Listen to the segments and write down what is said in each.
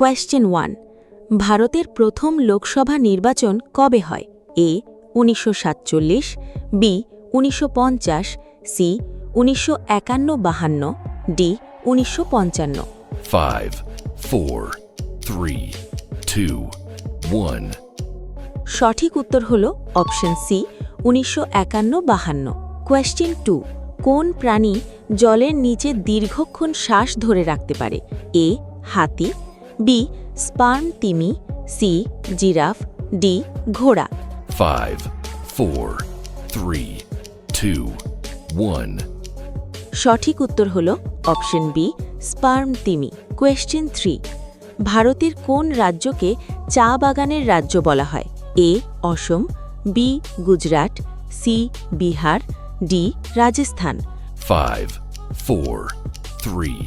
Question 1 ভারতের প্রথম লোকসভা নির্বাচন কবে হয়? এ 1947, বি 1950, সি 1951-52, ডি 1955। 5, 4, 3, 2, 1. সঠিক উত্তর হল অপশন সি 1951-52। কোয়েশ্চেন 2 কোন প্রাণী জলের নিচে দীর্ঘক্ষণ শ্বাস ধরে রাখতে পারে? এ হাতি, বি স্পার্ম তিমি, সি জিরাফ, ডি ঘোড়া। 5, 4, 3, 2, 1. সঠিক উত্তর হল অপশন বি স্পার্ম তিমি। কোয়েশ্চেন 3 ভারতের কোন রাজ্যকে চা বাগানের রাজ্য বলা হয়? A Assam, B Gujarat, C Bihar, D Rajasthan. 5, 4, 3,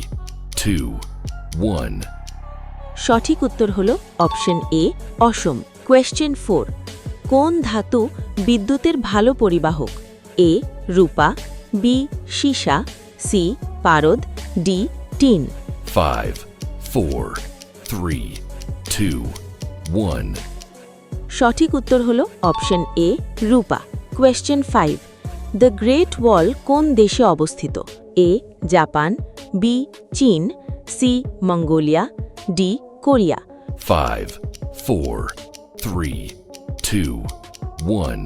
2, 1. সঠিক উত্তর হল অপশন এ অসম। কোয়েশ্চেন 4 কোন ধাতু বিদ্যুতের ভালো পরিবাহক? এ রূপা, বি সীসা, সি পারদ, ডি টিন। 5, 4, 3, 2, 1. সঠিক উত্তর হল অপশন এ রূপা। কোয়েশ্চেন 5 দ্য গ্রেট ওয়াল কোন দেশে অবস্থিত? এ জাপান, বি চীন, সি মঙ্গোলিয়া, ডি কোরিয়া। 5, 4, 3, 2, 1.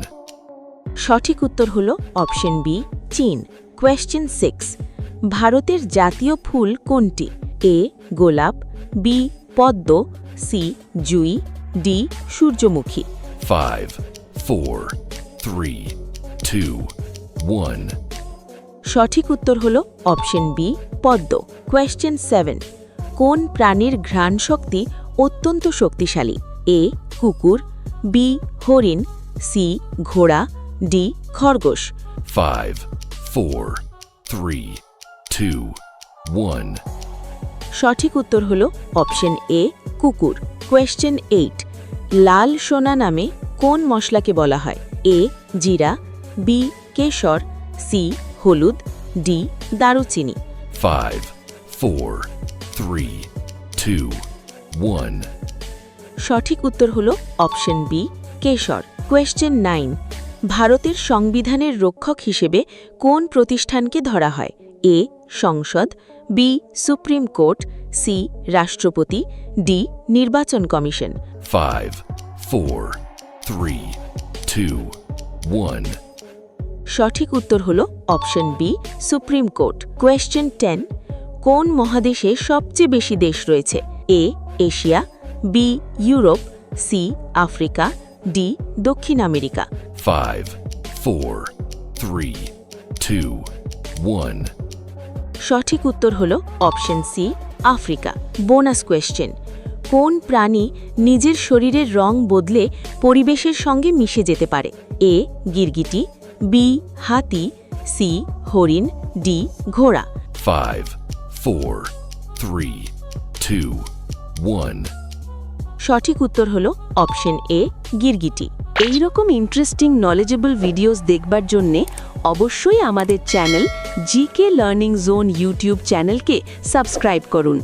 সঠিক উত্তর হল অপশন বি চীন। কোয়েশ্চেন 6 ভারতের জাতীয় ফুল কোনটি? এ গোলাপ, বি পদ্ম, সি জুঁই, ডি সূর্যমুখী। 5, 4, 3, 2, 1. সঠিক উত্তর হল অপশন বি পদ্ম। কোয়েশ্চেন 7 কোন প্রাণীর ঘ্রাণ শক্তি অত্যন্ত শক্তিশালী? এ কুকুর, বি হরিণ, সি ঘোড়া, ডি খরগোশ। 5, 4, 3, 2, 1. সঠিক উত্তর হল অপশন এ কুকুর। কোয়েশ্চেন 8 লাল সোনা নামে কোন মশলাকে বলা হয়? এ জিরা, বি কেশর, সি হলুদ, ডি দারুচিনি। 5, 4, 3, 2, 1. সঠিক উত্তর হল অপশন বি কেশর। কোয়েশ্চেন 9 ভারতের সংবিধানের রক্ষক হিসেবে কোন প্রতিষ্ঠানকে ধরা হয়? এ সংসদ, বি সুপ্রিম কোর্ট, সি রাষ্ট্রপতি, ডি নির্বাচন কমিশন। 5, 4, 3, 2, 1. সঠিক উত্তর হল option B supreme court. Question 10 কোন মহাদেশে সবচেয়ে বেশি দেশ রয়েছে? A Asia, B Europe, C Africa, D দক্ষিণ আমেরিকা। 5, 4, 3, 2, 1. সঠিক উত্তর হল option C Africa. Bonus question কোন প্রাণী নিজের শরীরের রং বদলে পরিবেশের সঙ্গে মিশে যেতে পারে? এ গিরগিটি, বি হাতি, সি হরিণ, ডি ঘোড়া। 5, 4, 3, 2, 1. সঠিক উত্তর হল অপশন এ গিরগিটি। এইরকম ইন্টারেস্টিং নলেজেবল ভিডিওস দেখবার জন্যে অবশ্যই আমাদের channel GK learning zone YouTube চ্যানেলকে সাবস্ক্রাইব করুন।